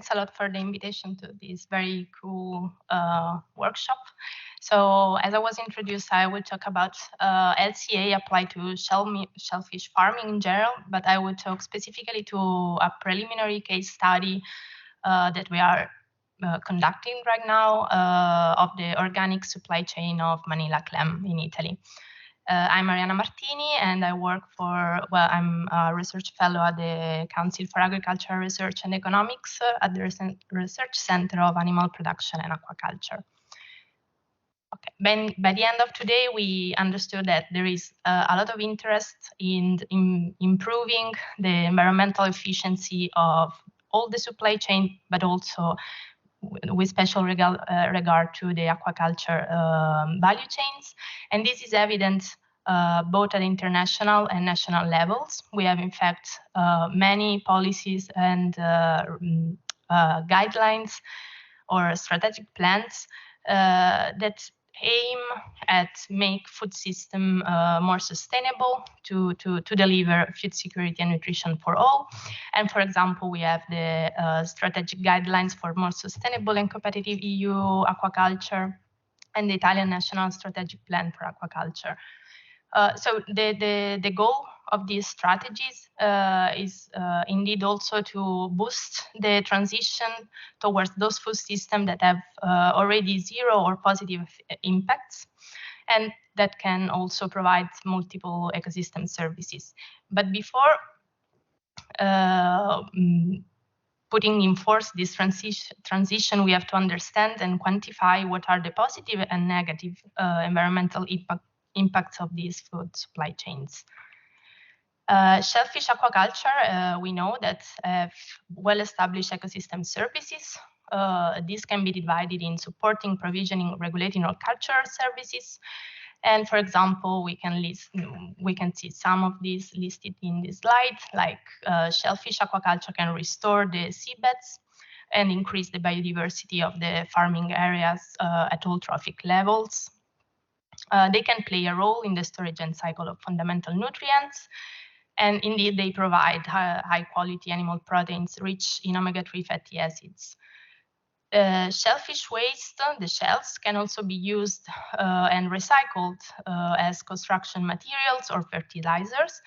thanks a lot for the invitation to this very cool workshop. So as I was introduced, I will talk about LCA applied to shellfish farming in general, but I will talk specifically to a preliminary case study that we are conducting right now of the organic supply chain of Manila clam in Italy. I'm Arianna Martini, and I work for, well, I'm a research fellow at the Council for Agricultural Research and Economics at the Research Center of Animal Production and Aquaculture. Okay. By the end of today, we understood that there is a lot of interest in improving the environmental efficiency of all the supply chain, but also with special regard to the aquaculture value chains. And this is evident both at international and national levels. We have, in fact, many policies and guidelines or strategic plans that aim at make food system more sustainable to deliver food security and nutrition for all. And for example, we have the strategic guidelines for more sustainable and competitive EU aquaculture and the Italian National Strategic Plan for Aquaculture. So the goal of these strategies is indeed also to boost the transition towards those food systems that have already zero or positive impacts, and that can also provide multiple ecosystem services. But before putting in force this transition, we have to understand and quantify what are the positive and negative environmental impacts of these food supply chains. Shellfish aquaculture, we know that have well-established ecosystem services. These can be divided in supporting, provisioning, regulating, or cultural services. And for example, we can see some of these listed in this slide, like shellfish aquaculture can restore the seabeds and increase the biodiversity of the farming areas at all trophic levels. They can play a role in the storage and cycle of fundamental nutrients. And indeed, they provide high-quality animal proteins rich in omega-3 fatty acids. Shellfish waste, the shells, can also be used and recycled as construction materials or fertilizers,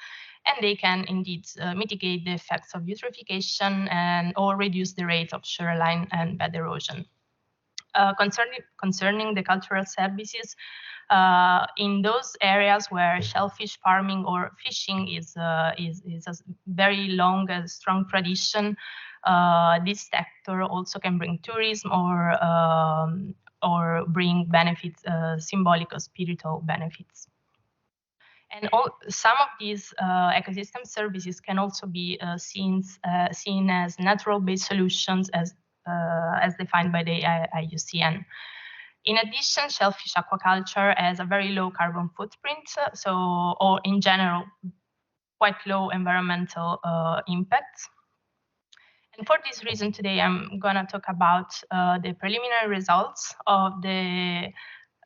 and they can indeed mitigate the effects of eutrophication or reduce the rate of shoreline and bed erosion. Concerning the cultural services, in those areas where shellfish farming or fishing is a very long and strong tradition, this sector also can bring tourism or bring benefits, symbolic or spiritual benefits. And some of these ecosystem services can also be seen as natural-based solutions as defined by the IUCN. In addition, shellfish aquaculture has a very low carbon footprint, or in general, quite low environmental impacts. And for this reason, today I'm going to talk about the preliminary results of the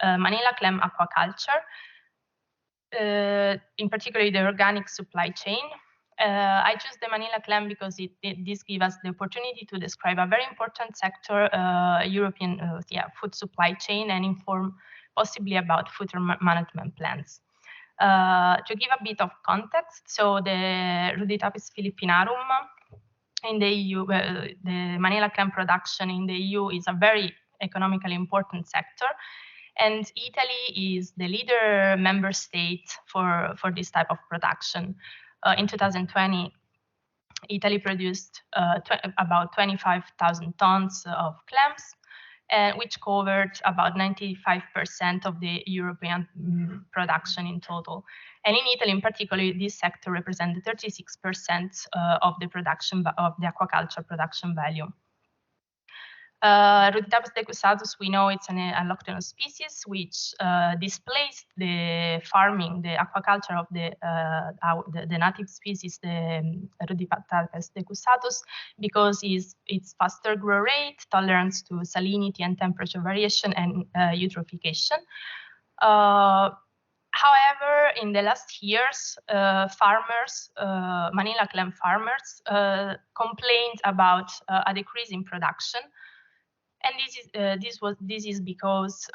Manila clam aquaculture, in particular the organic supply chain. I choose the Manila clam because this gives us the opportunity to describe a very important sector, European food supply chain, and inform possibly about food management plans. To give a bit of context, so the Ruditapis philippinarum in the EU, the Manila clam production in the EU is a very economically important sector. And Italy is the leader member state for this type of production. In 2020, Italy produced about 25,000 tons of clams, which covered about 95% of the European production in total. And in Italy, in particular, this sector represented 36% of the production of the aquaculture production value. Ruditapis decusatus, we know it's an alloctonous species which displaced the farming, the aquaculture of the native species, the Ruditapis decusatus, because its faster growth rate, tolerance to salinity and temperature variation, and eutrophication. However, in the last years, Manila clam farmers, complained about a decrease in production, and this is because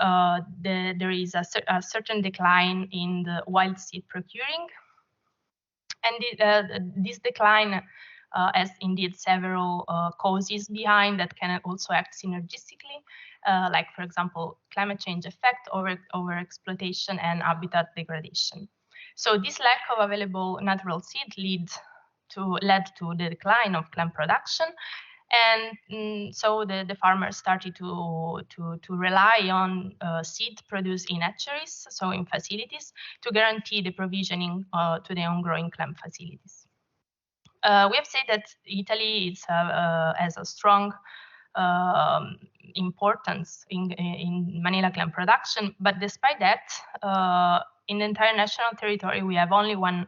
there is a certain decline in the wild seed procuring, and this decline has indeed several causes behind that can also act synergistically, like, for example, climate change effect, over-exploitation, and habitat degradation. So this lack of available natural seed led to the decline of clam production, and so the farmers started to rely on seed produced in hatcheries, so in facilities, to guarantee the provisioning to the on-growing clam facilities. We have said that Italy has a strong importance in Manila clam production, but despite that, in the entire national territory, we have only one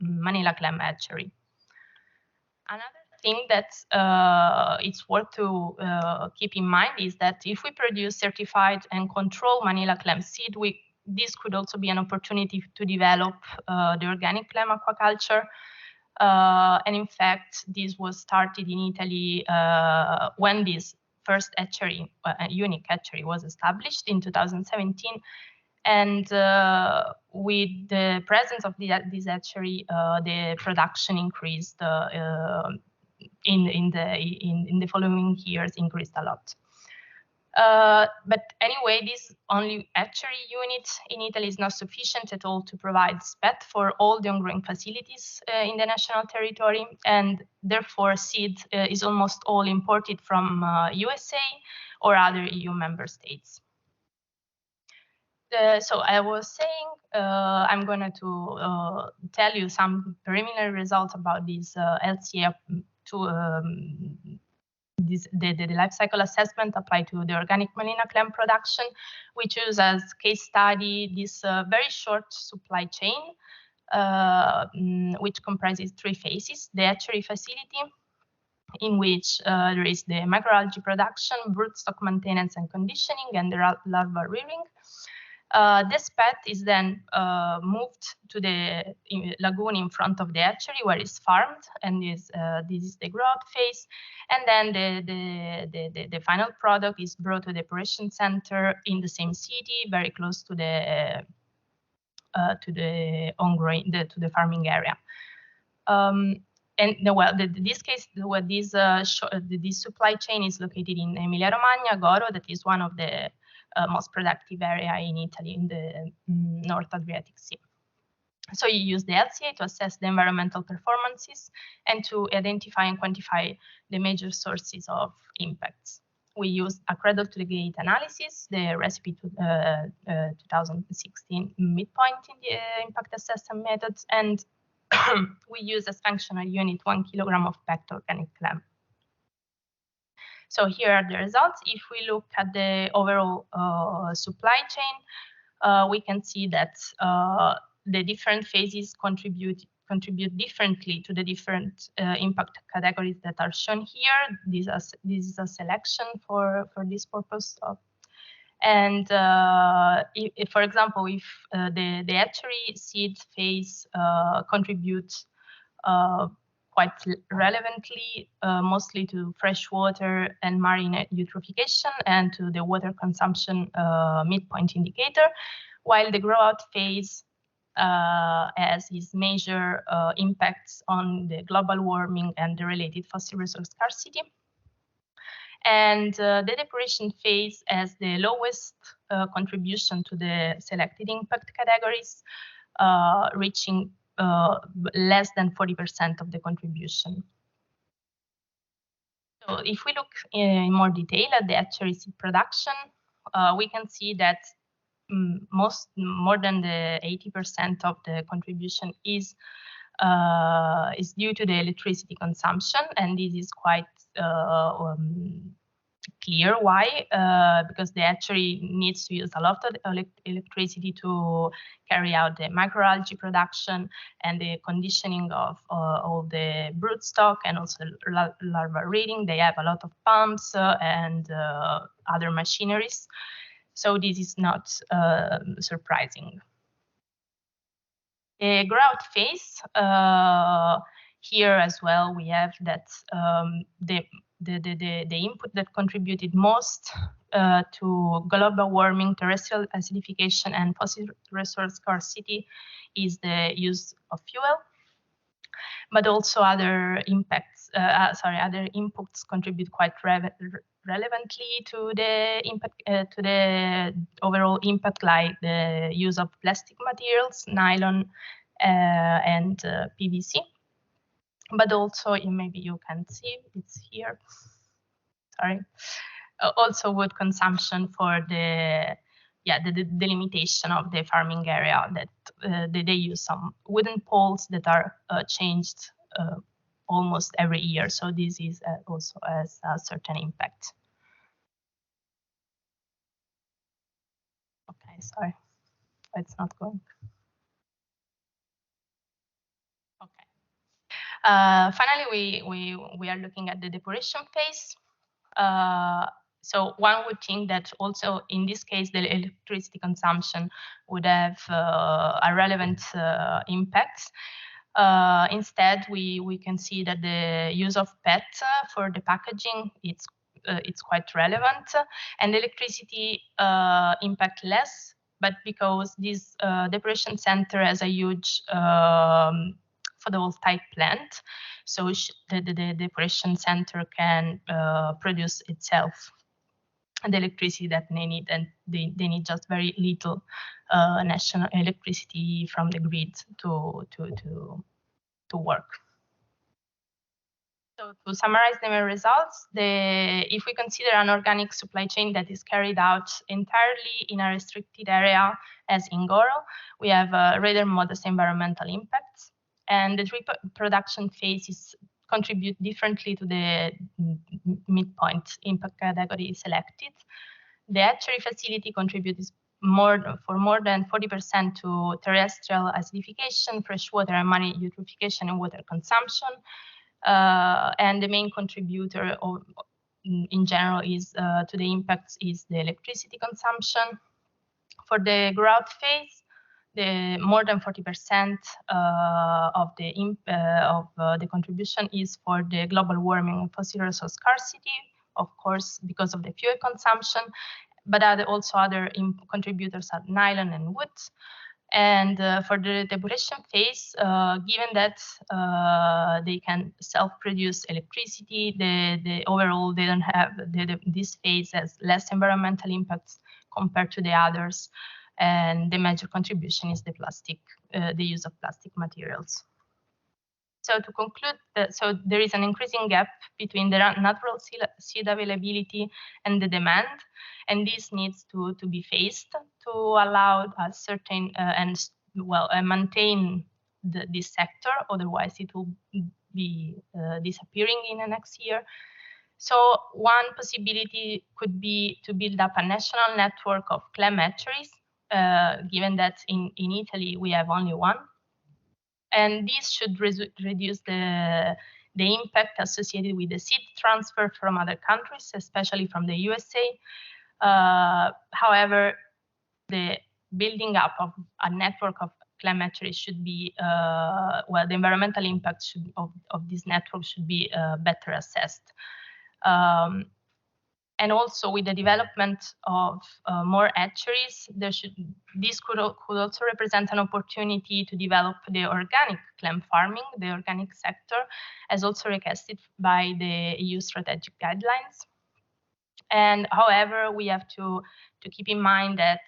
Manila clam hatchery. Another thing that it's worth to keep in mind is that if we produce certified and controlled Manila clam seed, this could also be an opportunity to develop the organic clam aquaculture. And in fact, this was started in Italy when this first hatchery, unique hatchery, was established in 2017. And with the presence of this hatchery, the production increased in the following years, increased a lot. But anyway, this only hatchery unit in Italy is not sufficient at all to provide SPET for all the on-growing facilities in the national territory, and therefore seed is almost all imported from USA or other EU member states. So I was saying, I'm going to tell you some preliminary results about this LCA the life cycle assessment applied to the organic Manila clam production. We choose as case study this very short supply chain, which comprises 3 phases: the hatchery facility, in which there is the microalgae production, broodstock maintenance and conditioning, and the larval rearing. The SPET is then moved to the lagoon in front of the hatchery, where it's farmed, and this is the growth phase. And then the final product is brought to the operation center in the same city, very close to the on-growing, to the farming area. This case, this supply chain is located in Emilia-Romagna, Goro, that is one of the most productive area in Italy in the North Adriatic Sea. So you use the LCA to assess the environmental performances and to identify and quantify the major sources of impacts. We use a cradle to the gate analysis, the recipe to 2016 midpoint in the impact assessment methods, and we use as functional unit 1 kilogram of packed organic clam. So here are the results. If we look at the overall supply chain, we can see that the different phases contribute differently to the different impact categories that are shown here. This is a selection for this purpose. And if, for example, if the hatchery seed phase contributes quite relevantly, mostly to freshwater and marine eutrophication and to the water consumption midpoint indicator, while the grow-out phase has its major impacts on the global warming and the related fossil resource scarcity. And the depuration phase has the lowest contribution to the selected impact categories, reaching less than 40% of the contribution. So if we look in more detail at the hatchery seed production, we can see that more than the 80% of the contribution is due to the electricity consumption, and this is quite clear why, because the hatchery needs to use a lot of electricity to carry out the microalgae production and the conditioning of all the broodstock and also larval rearing. They have a lot of pumps and other machineries, so this is not surprising. the growth phase, here as well, we have that the input that contributed most to global warming, terrestrial acidification, and fossil resource scarcity is the use of fuel, but also other impacts, other inputs contribute quite relevantly to the impact, to the overall impact, like the use of plastic materials, nylon, and PVC. But also, maybe you can see it's here. Sorry. Also, wood consumption for the delimitation of the farming area, that they use some wooden poles that are changed almost every year. So this is also has a certain impact. Okay, sorry, it's not going. Okay. Finally, we are looking at the depuration phase. So one would think that also in this case, the electricity consumption would have a relevant impact. Instead, we can see that the use of PET for the packaging, it's quite relevant, and electricity impact less, but because this depuration center has a huge photovoltaic plant, so the depuration center can produce itself the electricity that they need, and they need just very little national electricity from the grid to work. So to summarize the main results, if we consider an organic supply chain that is carried out entirely in a restricted area, as in Goro, we have rather modest environmental impacts, and the three production phases contribute differently to the midpoint impact category selected. The hatchery facility contributes for more than 40% to terrestrial acidification, freshwater and marine eutrophication, and water consumption. And the main contributor in general is to the impacts is the electricity consumption. For the growth phase, the more than 40% of the contribution is for the global warming and fossil resource scarcity, of course, because of the fuel consumption, but also other contributors are nylon and wood. And for the depuration phase, given that they can self-produce electricity, the overall they don't have this phase has less environmental impacts compared to the others, and the major contribution is the use of plastic materials. So to conclude, so there is an increasing gap between the natural seed availability and the demand, and this needs to be faced to allow a certain and maintain this sector. Otherwise, it will be disappearing in the next year. So one possibility could be to build up a national network of clam hatcheries, given that in Italy we have only one. And this should reduce the impact associated with the seed transfer from other countries, especially from the USA. However, the building up of a network of clam hatcheries should be, the environmental impact of this network should be better assessed. And also with the development of more hatcheries, this could also represent an opportunity to develop the organic clam farming, the organic sector, as also requested by the EU strategic guidelines. And however, we have to keep in mind that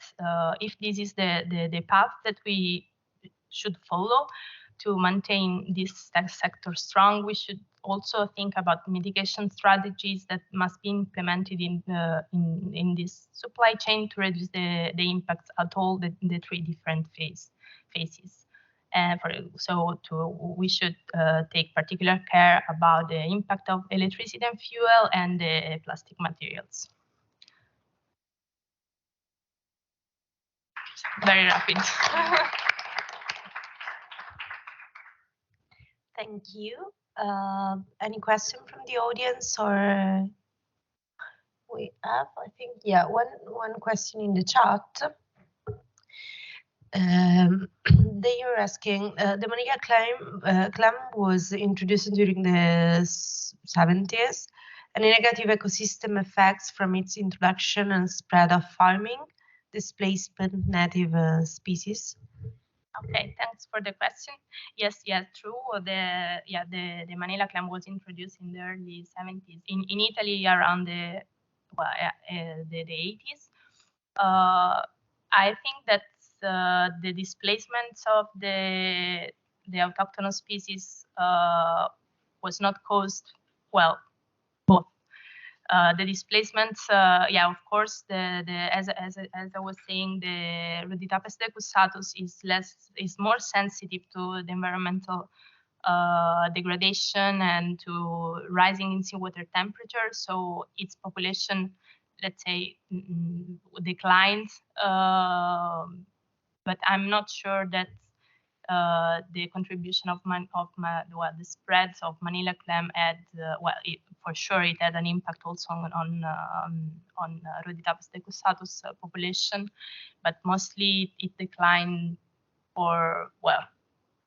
if this is the path that we should follow to maintain this sector strong, we should also think about mitigation strategies that must be implemented in this supply chain to reduce the impacts at all the three different phases. And we should take particular care about the impact of electricity and fuel and the plastic materials. Very rapid. Thank you. Any question from the audience, or we have, I think, yeah, one question in the chat. They are asking, the Manila clam was introduced during the 70s. Any negative ecosystem effects from its introduction and spread of farming, displacement native species? Okay, thanks for the question. Yes, true. The Manila clam was introduced in the early 70s in Italy around the 80s. I think that the displacement of the autochthonous species was not caused, well, both. The displacements, of course, as I was saying, the Rhoditapes decusatus is more sensitive to the environmental degradation and to rising in seawater temperature. So its population, let's say, declined. But I'm not sure that the contribution of the spreads of Manila clam had for sure it had an impact also on Rhoditapes decusatus population, but mostly it declined for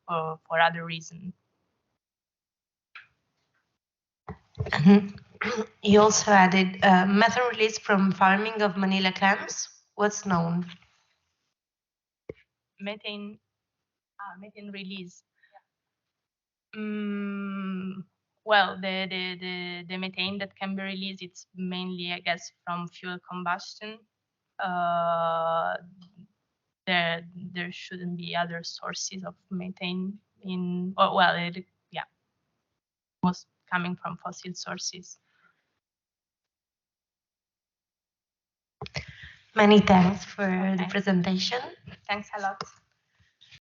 other reasons. You also added methane release from farming of Manila clams. What's known? Methane release. Well, the methane that can be released, it's mainly, I guess, from fuel combustion. There shouldn't be other sources of methane most coming from fossil sources. Many thanks for the presentation. Thanks a lot.